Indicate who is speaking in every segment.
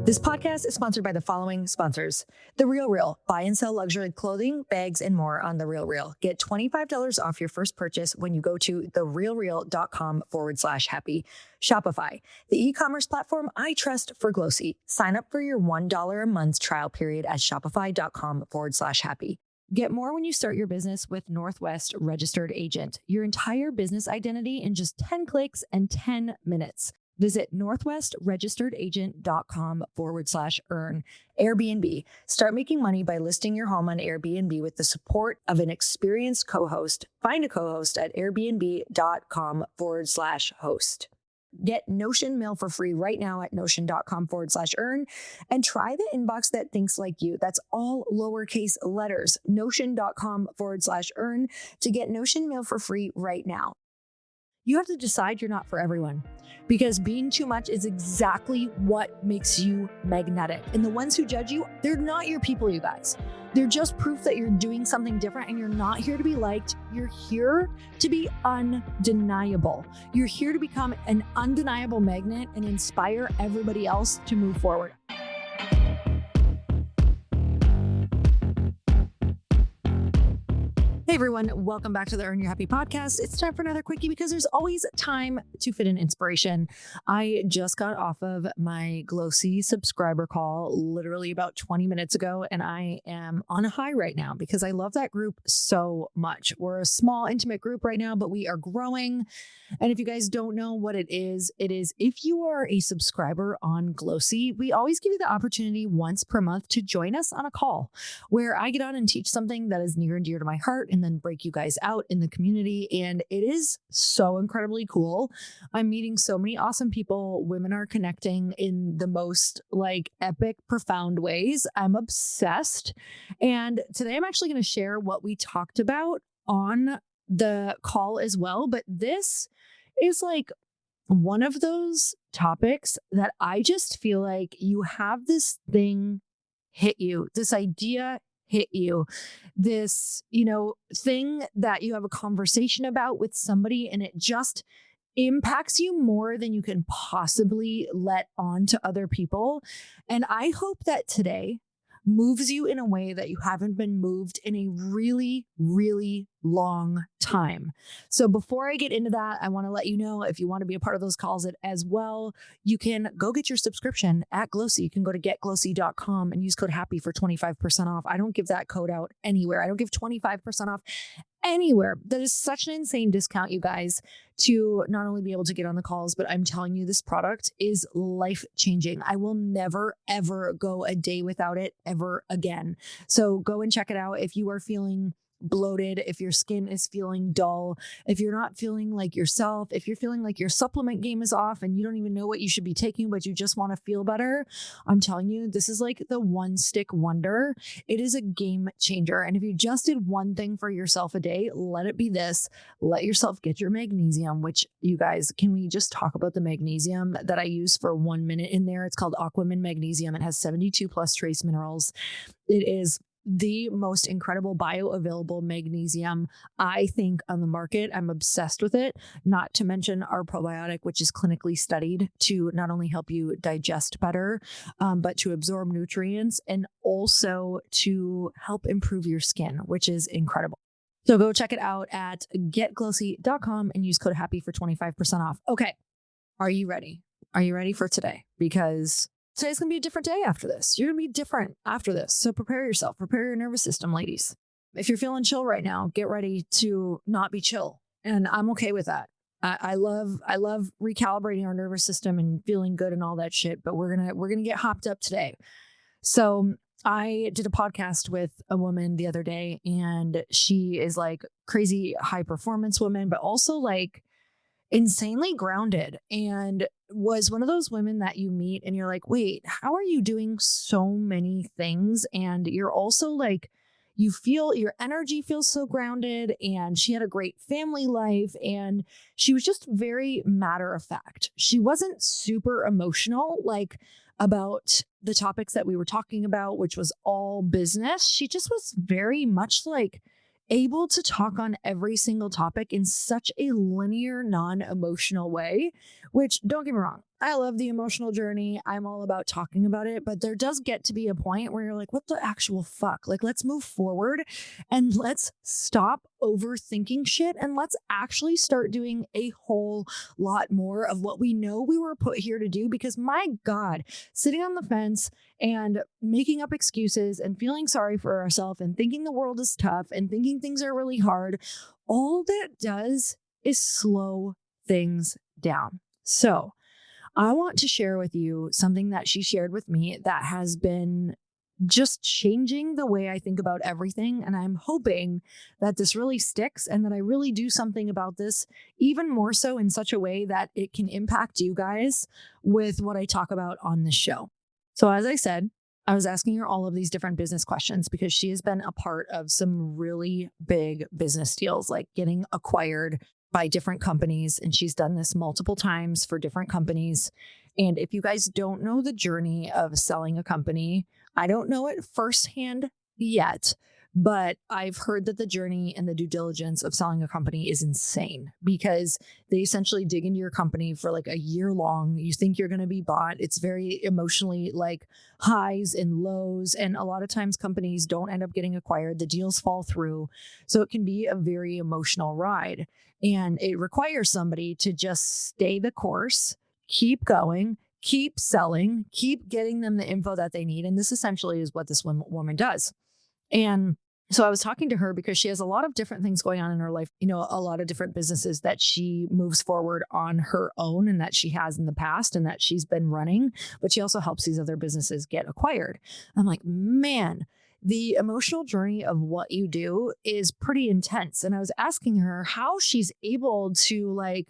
Speaker 1: This podcast is sponsored by the following sponsors. The Real Real. Buy and sell luxury clothing, bags, and more on The Real Real. Get $25 off your first purchase when you go to therealreal.com/happy. Shopify, the e-commerce platform I trust for Glossy. Sign up for your $1 a month trial period at shopify.com/happy. Get more when you start your business with Northwest Registered Agent. Your entire business identity in just 10 clicks and 10 minutes. Visit northwestregisteredagent.com/earn. Airbnb. Start making money by listing your home on Airbnb with the support of an experienced co-host. Find a co-host at airbnb.com/host. Get Notion mail for free right now at notion.com/earn and try the inbox that thinks like you. That's all lowercase letters. Notion.com/earn to get Notion mail for free right now. You have to decide you're not for everyone, because being too much is exactly what makes you magnetic. And the ones who judge you, they're not your people, you guys. They're just proof that you're doing something different, and you're not here to be liked. You're here to be undeniable. You're here to become an undeniable magnet and inspire everybody else to move forward. Hey everyone, welcome back to the Earn Your Happy podcast. It's time for another quickie because there's always time to fit in inspiration. I just got off of my Glossy subscriber call literally about 20 minutes ago, and I am on a high right now because I love that group so much. We're a small, intimate group right now, but we are growing. And if you guys don't know what it is if you are a subscriber on Glossy, we always give you the opportunity once per month to join us on a call where I get on and teach something that is near and dear to my heart, and then break you guys out in the community. And it is so incredibly cool. I'm meeting so many awesome people. Women are connecting in the most epic, profound ways. I'm obsessed. And today I'm actually going to share what we talked about on the call as well. But this is one of those topics that I just feel like you have this thing hit you, this idea hit you, this, thing that you have a conversation about with somebody, and it just impacts you more than you can possibly let on to other people. And I hope that today moves you in a way that you haven't been moved in a really, really long time. So before I get into that, I want to let you know, if you want to be a part of those calls as well, you can go get your subscription at Glossy. You can go to getglossy.com and use code HAPPY for 25% off. I don't give that code out anywhere. I don't give 25% off anywhere. That is such an insane discount, you guys, to not only be able to get on the calls, but I'm telling you, this product is life-changing. I will never, ever go a day without it ever again. So go and check it out. If you are feeling bloated, if your skin is feeling dull, if you're not feeling like yourself, if you're feeling like your supplement game is off and you don't even know what you should be taking, but you just want to feel better, I'm telling you, this is like the one stick wonder. It is a game changer. And if you just did one thing for yourself a day, let it be this. Let yourself get your magnesium, which, you guys, can we just talk about the magnesium that I use for 1 minute in there? It's called Aquamin Magnesium. It has 72 plus trace minerals. It is the most incredible bioavailable magnesium, I think, on the market. I'm obsessed with it, not to mention our probiotic, which is clinically studied to not only help you digest better, but to absorb nutrients and also to help improve your skin, which is incredible. So go check it out at getglossy.com and use code HAPPY for 25% off. Okay. Are you ready? Are you ready for today? Because today's going to be a different day after this. You're going to be different after this. So prepare yourself. Prepare your nervous system, ladies. If you're feeling chill right now, get ready to not be chill. And I'm okay with that. I love recalibrating our nervous system and feeling good and all that shit. But we're going to get hopped up today. So I did a podcast with a woman the other day, and she is crazy high performance woman, but also insanely grounded, and was one of those women that you meet and you're like, wait, how are you doing so many things? And you're also you feel your energy feels so grounded, and she had a great family life, and she was just very matter of fact. She wasn't super emotional about the topics that we were talking about, which was all business. She just was very much able to talk on every single topic in such a linear, non-emotional way, which don't get me wrong. I love the emotional journey. I'm all about talking about it, but there does get to be a point where you're like, what the actual fuck? Like, let's move forward and let's stop overthinking shit and let's actually start doing a whole lot more of what we know we were put here to do. Because my God, sitting on the fence and making up excuses and feeling sorry for ourselves and thinking the world is tough and thinking things are really hard, all that does is slow things down. So, I want to share with you something that she shared with me that has been just changing the way I think about everything. And I'm hoping that this really sticks and that I really do something about this, even more so in such a way that it can impact you guys with what I talk about on this show. So, as I said, I was asking her all of these different business questions because she has been a part of some really big business deals, like getting acquired by different companies. And she's done this multiple times for different companies. And if you guys don't know the journey of selling a company, I don't know it firsthand yet, but I've heard that the journey and the due diligence of selling a company is insane because they essentially dig into your company for like a year long. You think you're going to be bought. It's very emotionally like highs and lows. And a lot of times companies don't end up getting acquired. The deals fall through. So it can be a very emotional ride. And it requires somebody to just stay the course, keep going, keep selling, keep getting them the info that they need. And this essentially is what this woman does. And so I was talking to her because she has a lot of different things going on in her life, a lot of different businesses that she moves forward on her own and that she has in the past and that she's been running, but she also helps these other businesses get acquired. I'm like, man, the emotional journey of what you do is pretty intense. And I was asking her how she's able to like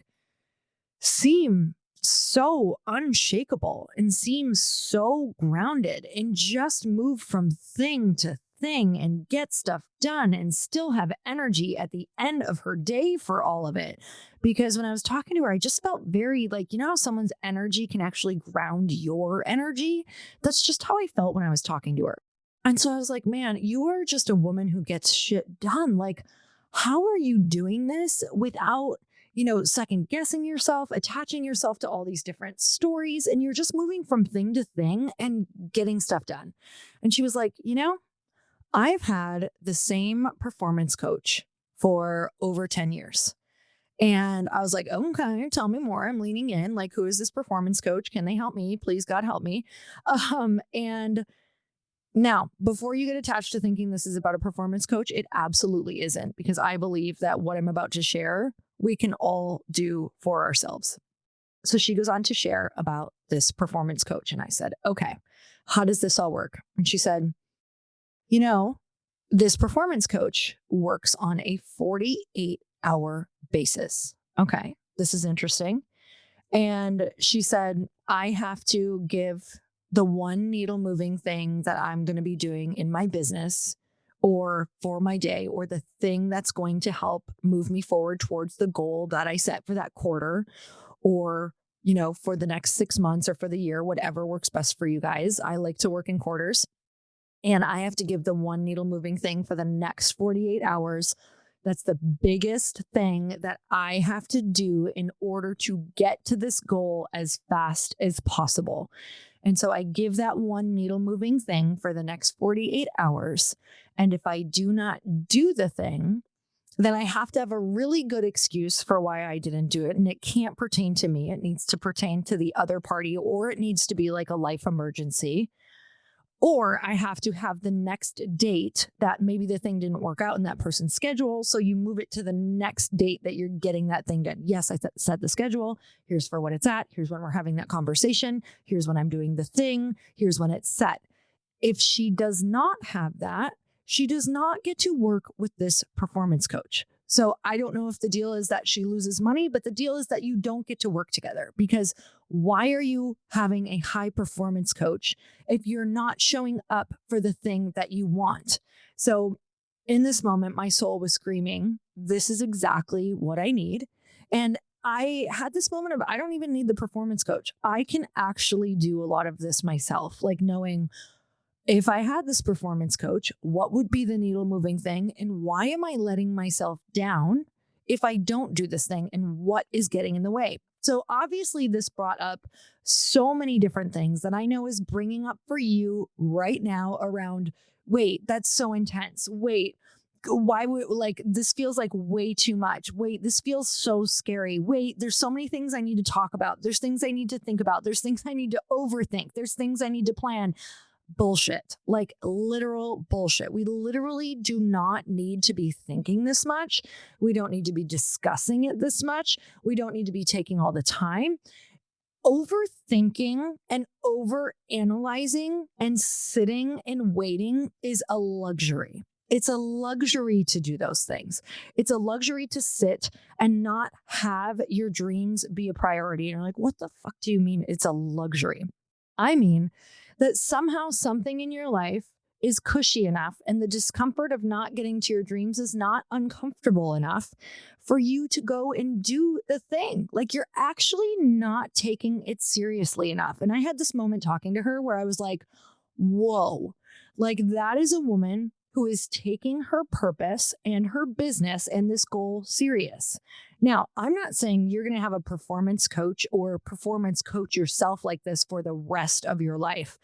Speaker 1: seem so unshakable and seem so grounded and just move from thing to thing and get stuff done and still have energy at the end of her day for all of it. Because when I was talking to her, I just felt very like, how someone's energy can actually ground your energy? That's just how I felt when I was talking to her. And so I was like, man, you are just a woman who gets shit done. Like, how are you doing this without second guessing yourself, attaching yourself to all these different stories, and you're just moving from thing to thing and getting stuff done? And she was like, I've had the same performance coach for over 10 years. And I was like, okay, tell me more. I'm leaning in. Like, who is this performance coach? Can they help me? Please, God, help me. And now, before you get attached to thinking this is about a performance coach, it absolutely isn't, because I believe that what I'm about to share, we can all do for ourselves. So she goes on to share about this performance coach. And I said, okay, how does this all work? And she said, this performance coach works on a 48-hour basis. Okay, this is interesting. And she said, I have to give the one needle moving thing that I'm going to be doing in my business or for my day, or the thing that's going to help move me forward towards the goal that I set for that quarter, or, for the next 6 months or for the year, whatever works best for you guys. I like to work in quarters, and I have to give the one needle moving thing for the next 48 hours. That's the biggest thing that I have to do in order to get to this goal as fast as possible. And so I give that one needle moving thing for the next 48 hours. And if I do not do the thing, then I have to have a really good excuse for why I didn't do it. And it can't pertain to me. It needs to pertain to the other party, or it needs to be like a life emergency. Or I have to have the next date that maybe the thing didn't work out in that person's schedule. So you move it to the next date that you're getting that thing done. Yes, I set the schedule. Here's for what it's at. Here's when we're having that conversation. Here's when I'm doing the thing. Here's when it's set. If she does not have that, she does not get to work with this performance coach. So I don't know if the deal is that she loses money, but the deal is that you don't get to work together, because why are you having a high performance coach if you're not showing up for the thing that you want? So in this moment, my soul was screaming, this is exactly what I need. And I had this moment of, I don't even need the performance coach. I can actually do a lot of this myself, like knowing, if I had this performance coach, what would be the needle moving thing? And why am I letting myself down if I don't do this thing? And what is getting in the way? So obviously this brought up so many different things that I know is bringing up for you right now around, wait, that's so intense. Wait, why would like this feels like way too much. Wait, this feels so scary. Wait, there's so many things I need to talk about. There's things I need to think about. There's things I need to overthink. There's things I need to plan. Bullshit, like literal bullshit. We literally do not need to be thinking this much. We don't need to be discussing it this much. We don't need to be taking all the time. Overthinking and over analyzing and sitting and waiting is a luxury. It's a luxury to do those things. It's a luxury to sit and not have your dreams be a priority. And you're like, what the fuck do you mean it's a luxury? I mean that somehow something in your life is cushy enough and the discomfort of not getting to your dreams is not uncomfortable enough for you to go and do the thing. Like you're actually not taking it seriously enough. And I had this moment talking to her where I was like, whoa, like that is a woman who is taking her purpose and her business and this goal serious. Now, I'm not saying you're going to have a performance coach or performance coach yourself like this for the rest of your life.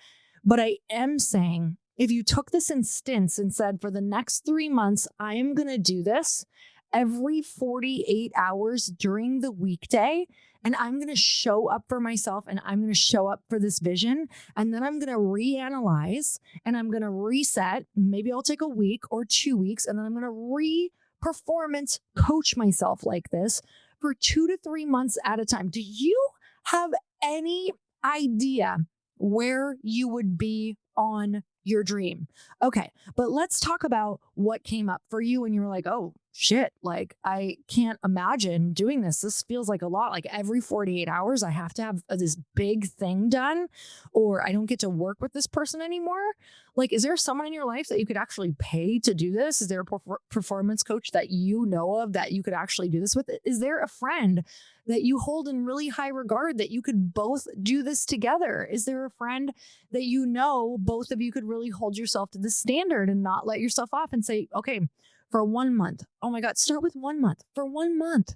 Speaker 1: But I am saying if you took this instance and said, for the next 3 months, I am going to do this every 48 hours during the weekday, and I'm going to show up for myself and I'm going to show up for this vision. And then I'm going to reanalyze and I'm going to reset. Maybe I'll take a week or 2 weeks and then I'm going to performance coach myself like this for 2 to 3 months at a time. Do you have any idea where you would be on your dream? Okay, but let's talk about what came up for you when you were like, oh shit, like I can't imagine doing this. This feels like a lot. Like every 48 hours, I have to have this big thing done, or I don't get to work with this person anymore. Like, is there someone in your life that you could actually pay to do this? Is there a performance coach that you know of that you could actually do this with? Is there a friend that you hold in really high regard that you could both do this together? Is there a friend that you know both of you could really hold yourself to the standard and not let yourself off and say, okay, for 1 month, oh my God, start with 1 month. For 1 month,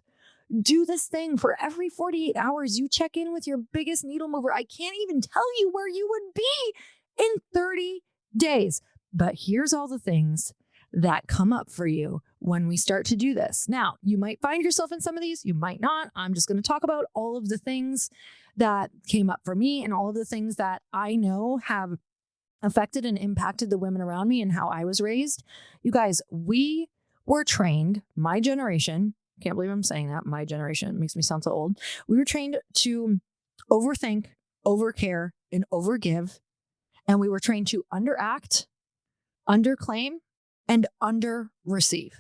Speaker 1: do this thing for every 48 hours. You check in with your biggest needle mover. I can't even tell you where you would be in 30 days. But here's all the things that come up for you when we start to do this. Now, you might find yourself in some of these, you might not. I'm just going to talk about all of the things that came up for me and all of the things that I know have affected and impacted the women around me and how I was raised. You guys, we were trained, my generation, can't believe I'm saying that, my generation, it makes me sound so old. We were trained to overthink, overcare, and overgive. And we were trained to underact, underclaim, and underreceive.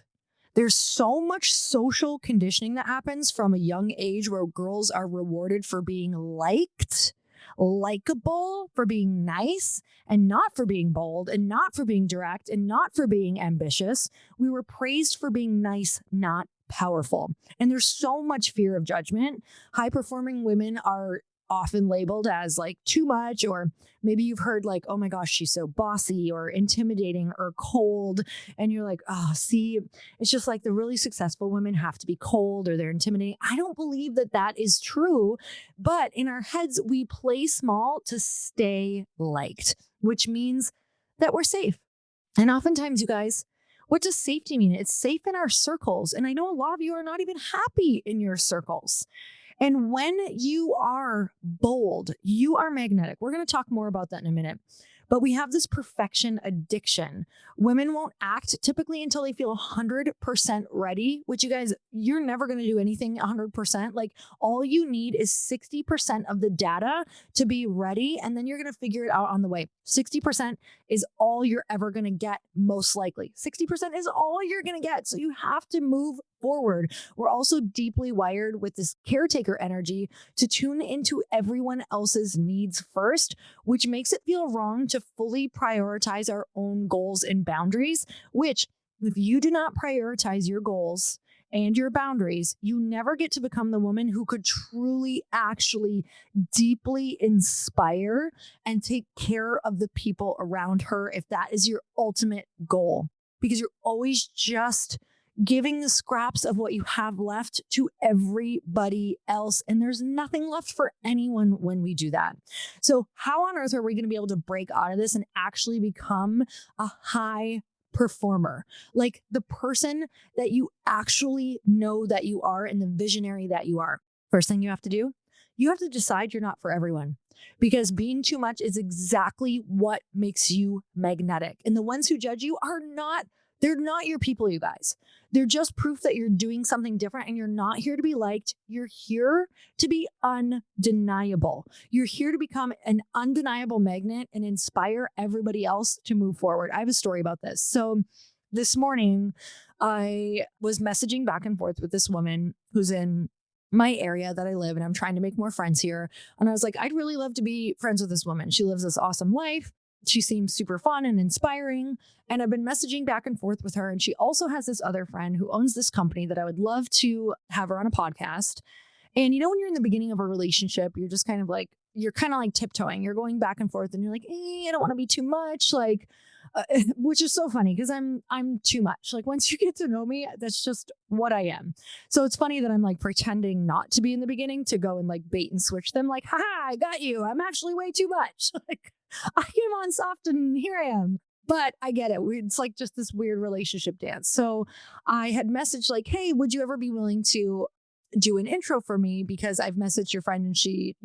Speaker 1: There's so much social conditioning that happens from a young age where girls are rewarded for being liked, likable, for being nice, and not for being bold, and not for being direct, and not for being ambitious. We were praised for being nice, not powerful. And there's so much fear of judgment. High-performing women are often labeled as like too much, or maybe you've heard like, oh my gosh, she's so bossy or intimidating or cold. And you're like, oh, see, it's just like the really successful women have to be cold or they're intimidating. I don't believe that that is true. But in our heads, we play small to stay liked, which means that we're safe. And oftentimes, you guys, what does safety mean? It's safe in our circles. And I know a lot of you are not even happy in your circles. And when you are bold, you are magnetic. We're going to talk more about that in a minute. But we have this perfection addiction. Women won't act typically until they feel 100% ready, which you guys, you're never going to do anything 100%. Like all you need is 60% of the data to be ready. And then you're going to figure it out on the way. 60% is all you're ever going to get, most likely. 60% is all you're going to get. So you have to move forward. We're also deeply wired with this caretaker energy to tune into everyone else's needs first, which makes it feel wrong to fully prioritize our own goals and boundaries, which if you do not prioritize your goals and your boundaries, you never get to become the woman who could truly, actually, deeply inspire and take care of the people around her if that is your ultimate goal, because you're always just giving the scraps of what you have left to everybody else. And there's nothing left for anyone when we do that. So how on earth are we going to be able to break out of this and actually become a high performer? Like the person that you actually know that you are and the visionary that you are. First thing you have to do, you have to decide you're not for everyone, because being too much is exactly what makes you magnetic. And the ones who judge you they're not your people, you guys. They're just proof that you're doing something different and you're not here to be liked. You're here to be undeniable. You're here to become an undeniable magnet and inspire everybody else to move forward. I have a story about this. So this morning, I was messaging back and forth with this woman who's in my area that I live, and I'm trying to make more friends here. And I was like, I'd really love to be friends with this woman. She lives this awesome life. She seems super fun and inspiring. And I've been messaging back and forth with her. And she also has this other friend who owns this company that I would love to have her on a podcast. And you know, when you're in the beginning of a relationship, you're kind of like tiptoeing. You're going back and forth and you're like, I don't want to be too much. Which is so funny because I'm too much. Like once you get to know me, that's just what I am. So it's funny that I'm like pretending not to be in the beginning to go and like bait and switch them. Like, haha, I got you. I'm actually way too much. Like I came on soft and here I am. But I get it. It's like just this weird relationship dance. So I had messaged like, hey, would you ever be willing to do an intro for me? Because I've messaged your friend and she,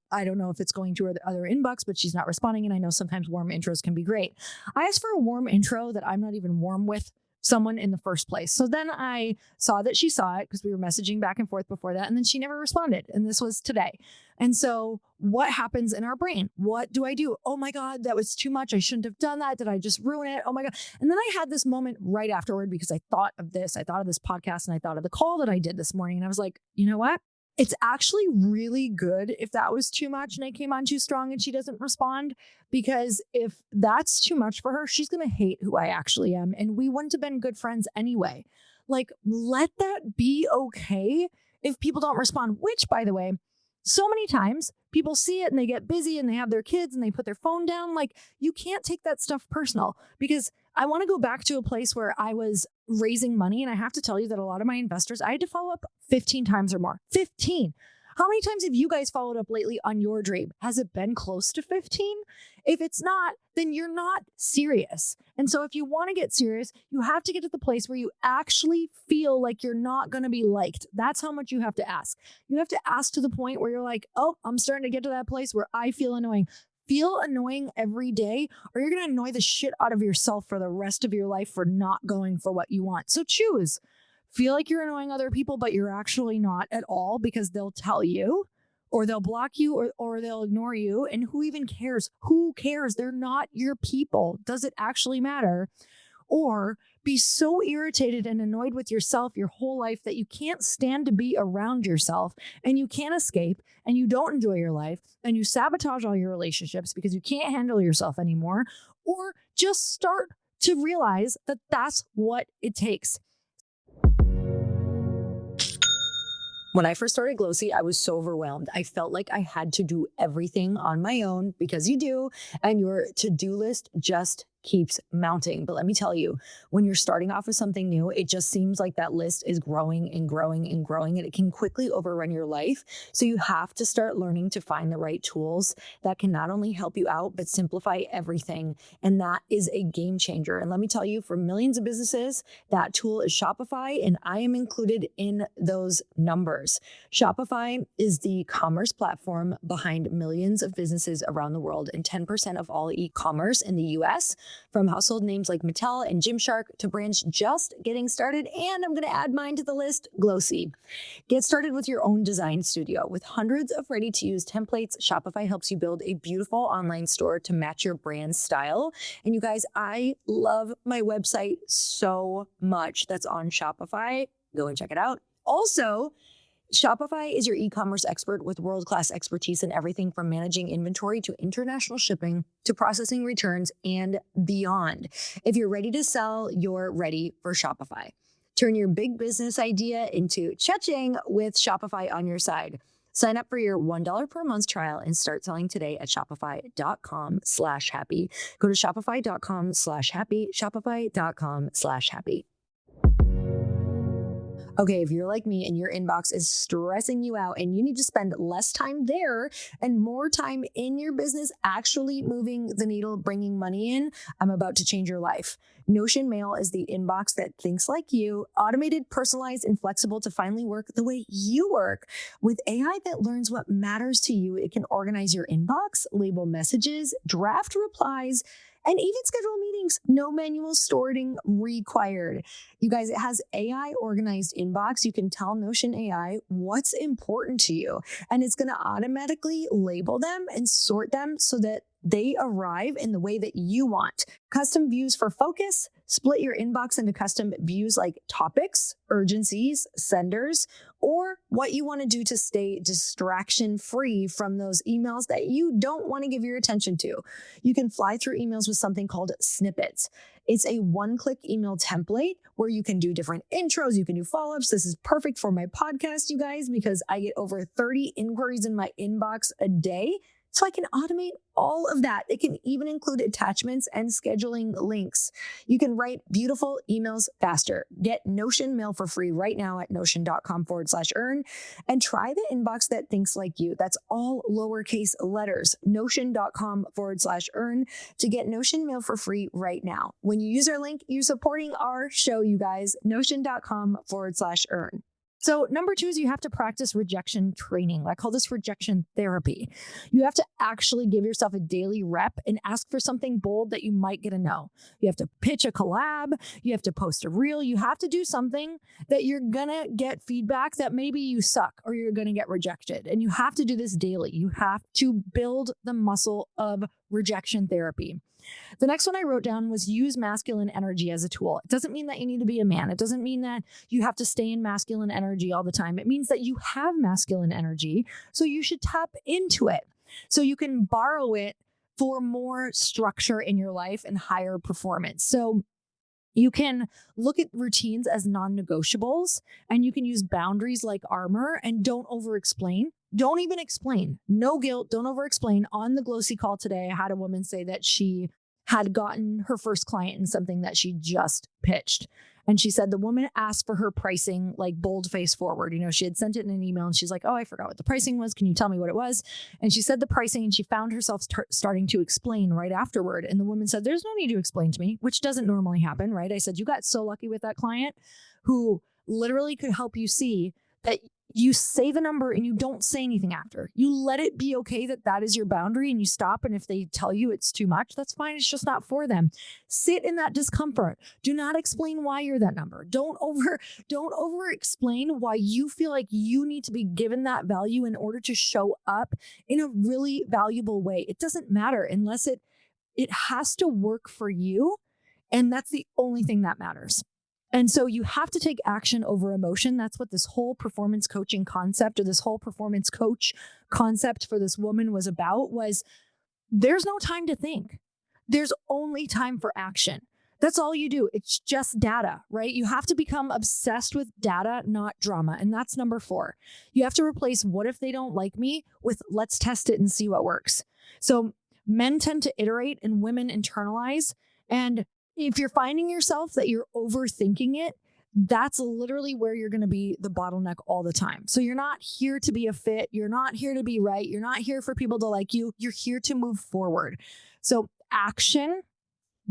Speaker 1: I don't know if it's going to her other inbox, but she's not responding. And I know sometimes warm intros can be great. I asked for a warm intro that I'm not even warm with someone in the first place. So then I saw that she saw it because we were messaging back and forth before that. And then she never responded. And this was today. And so what happens in our brain? What do I do? Oh my God, that was too much. I shouldn't have done that. Did I just ruin it? Oh my God. And then I had this moment right afterward because I thought of this. I thought of this podcast and I thought of the call that I did this morning. And I was like, you know what? It's actually really good if that was too much and I came on too strong and she doesn't respond, because if that's too much for her, she's going to hate who I actually am. And we wouldn't have been good friends anyway. Like, let that be okay if people don't respond, which, by the way, so many times people see it and they get busy and they have their kids and they put their phone down. Like, you can't take that stuff personal, because I want to go back to a place where I was raising money. And I have to tell you that a lot of my investors, I had to follow up 15 times or more. 15. How many times have you guys followed up lately on your dream? Has it been close to 15? If it's not, then you're not serious. And so if you want to get serious, you have to get to the place where you actually feel like you're not going to be liked. That's how much you have to ask. You have to ask to the point where you're like, oh, I'm starting to get to that place where I feel annoying. Feel annoying every day, or you're going to annoy the shit out of yourself for the rest of your life for not going for what you want. So choose. Feel like you're annoying other people, but you're actually not at all, because they'll tell you, or they'll block you, or they'll ignore you. And who even cares? Who cares? They're not your people. Does it actually matter? Or be so irritated and annoyed with yourself your whole life that you can't stand to be around yourself and you can't escape and you don't enjoy your life and you sabotage all your relationships because you can't handle yourself anymore. Or just start to realize that that's what it takes. When I first started Glossy, I was so overwhelmed. I felt like I had to do everything on my own, because you do, and your to-do list just keeps mounting. But let me tell you, when you're starting off with something new, it just seems like that list is growing and growing and growing, and it can quickly overrun your life. So you have to start learning to find the right tools that can not only help you out, but simplify everything. And that is a game changer. And let me tell you, for millions of businesses, that tool is Shopify, and I am included in those numbers. Shopify is the commerce platform behind millions of businesses around the world, and 10% of all e-commerce in the US, from household names like Mattel and Gymshark to brands just getting started. And I'm going to add mine to the list, Glossy. Get started with your own design studio. With hundreds of ready-to-use templates, Shopify helps you build a beautiful online store to match your brand's style. And you guys, I love my website so much that's on Shopify. Go and check it out. Also, Shopify is your e-commerce expert with world-class expertise in everything from managing inventory to international shipping to processing returns and beyond. If you're ready to sell, you're ready for Shopify. Turn your big business idea into cha-ching with Shopify on your side. Sign up for your $1 per month trial and start selling today at shopify.com/happy. Go to shopify.com/happy, shopify.com/happy. Okay, if you're like me and your inbox is stressing you out and you need to spend less time there and more time in your business actually moving the needle, bringing money in, I'm about to change your life. Notion Mail is the inbox that thinks like you, automated, personalized, and flexible to finally work the way you work. With AI that learns what matters to you, it can organize your inbox, label messages, draft replies, and even schedule meetings. No manual sorting required. You guys, it has AI organized inbox. You can tell Notion AI what's important to you, and it's going to automatically label them and sort them so that they arrive in the way that you want. Custom views for focus. Split your inbox into custom views like topics, urgencies, senders, or what you want to do to stay distraction free from those emails that you don't want to give your attention to. You can fly through emails with something called snippets. It's a one-click email template where you can do different intros, you can do follow-ups. This is perfect for my podcast, you guys, because I get over 30 inquiries in my inbox a day. So I can automate all of that. It can even include attachments and scheduling links. You can write beautiful emails faster. Get Notion Mail for free right now at notion.com/earn and try the inbox that thinks like you. That's all lowercase letters. Notion.com/earn to get Notion Mail for free right now. When you use our link, you're supporting our show, you guys. Notion.com/earn. So number 2 is you have to practice rejection training. I call this rejection therapy. You have to actually give yourself a daily rep and ask for something bold that you might get a no. You have to pitch a collab. You have to post a reel. You have to do something that you're going to get feedback that maybe you suck or you're going to get rejected. And you have to do this daily. You have to build the muscle of rejection therapy. The next one I wrote down was use masculine energy as a tool. It doesn't mean that you need to be a man. It doesn't mean that you have to stay in masculine energy all the time. It means that you have masculine energy, so you should tap into it so you can borrow it for more structure in your life and higher performance. So you can look at routines as non-negotiables, and you can use boundaries like armor, and don't over-explain. Don't even explain. No guilt. Don't over-explain. On the Glossy call today, I had a woman say that she had gotten her first client in something that she just pitched. And she said the woman asked for her pricing like bold face forward. You know, she had sent it in an email and she's like, oh, I forgot what the pricing was. Can you tell me what it was? And she said the pricing, and she found herself starting to explain right afterward. And the woman said, there's no need to explain to me, which doesn't normally happen, right? I said, you got so lucky with that client who literally could help you see that you say the number and you don't say anything after. You let it be okay that that is your boundary, and you stop. And if they tell you it's too much, that's fine. It's just not for them. Sit in that discomfort. Do not explain why you're that number. Don't over explain why you feel like you need to be given that value in order to show up in a really valuable way. It doesn't matter unless it has to work for you. And that's the only thing that matters. And so you have to take action over emotion. That's what this whole performance coaching concept, or this whole performance coach concept for this woman was about, was there's no time to think. There's only time for action. That's all you do. It's just data, right? You have to become obsessed with data, not drama. And that's number 4. You have to replace what if they don't like me with let's test it and see what works. So men tend to iterate and women internalize. And if you're finding yourself that you're overthinking it, that's literally where you're going to be the bottleneck all the time. So you're not here to be a fit. You're not here to be right. You're not here for people to like you. You're here to move forward. So action,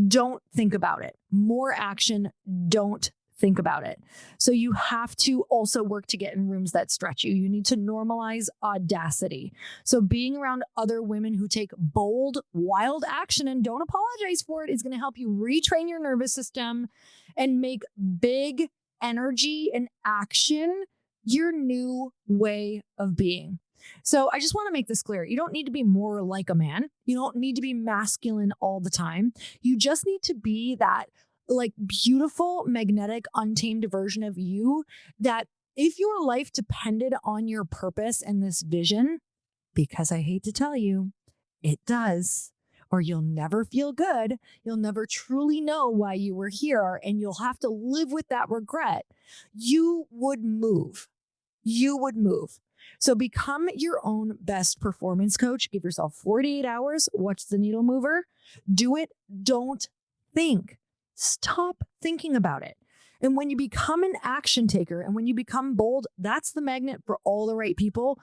Speaker 1: don't think about it. More action, don't think about it. So you have to also work to get in rooms that stretch you. You need to normalize audacity. So being around other women who take bold, wild action and don't apologize for it is going to help you retrain your nervous system and make big energy and action your new way of being. So I just want to make this clear. You don't need to be more like a man. You don't need to be masculine all the time. You just need to be that like beautiful, magnetic, untamed version of you that if your life depended on your purpose and this vision, because I hate to tell you, it does, or you'll never feel good. You'll never truly know why you were here, and you'll have to live with that regret. You would move. You would move. So become your own best performance coach. Give yourself 48 hours. Watch the needle mover. Do it. Don't think. Stop thinking about it. And when you become an action taker and when you become bold, that's the magnet for all the right people.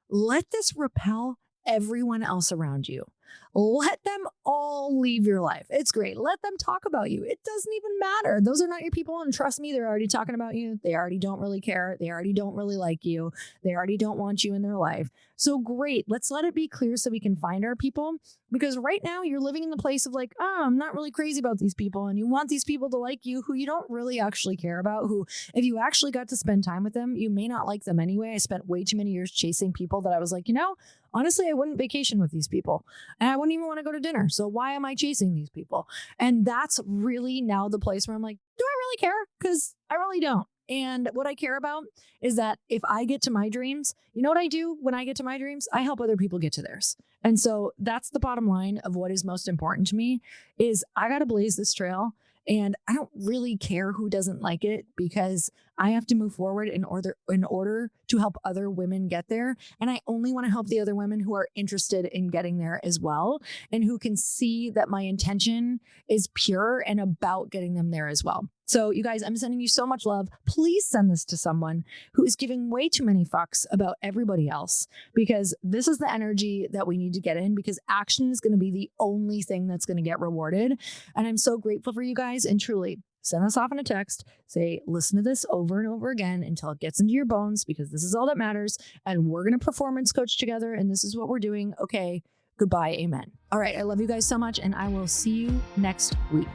Speaker 1: Let this repel everyone else around you. Let them all leave your life. It's great. Let them talk about you. It doesn't even matter. Those are not your people. And trust me, they're already talking about you. They already don't really care. They already don't really like you. They already don't want you in their life. So great. Let's let it be clear so we can find our people. Because right now you're living in the place of like, oh, I'm not really crazy about these people. And you want these people to like you who you don't really actually care about, who if you actually got to spend time with them, you may not like them anyway. I spent way too many years chasing people that I was like, honestly, I wouldn't vacation with these people and I wouldn't even want to go to dinner. So why am I chasing these people? And that's really now the place where I'm like, do I really care? Because I really don't. And what I care about is that if I get to my dreams, you know what I do when I get to my dreams? I help other people get to theirs. And so that's the bottom line of what is most important to me is I got to blaze this trail. And I don't really care who doesn't like it because I have to move forward in order to help other women get there. And I only want to help the other women who are interested in getting there as well and who can see that my intention is pure and about getting them there as well. So you guys, I'm sending you so much love. Please send this to someone who is giving way too many fucks about everybody else because this is the energy that we need to get in because action is going to be the only thing that's going to get rewarded. And I'm so grateful for you guys. And truly, send us off in a text. Say, listen to this over and over again until it gets into your bones because this is all that matters. And we're going to performance coach together. And this is what we're doing. Okay. Goodbye. Amen. All right. I love you guys so much. And I will see you next week.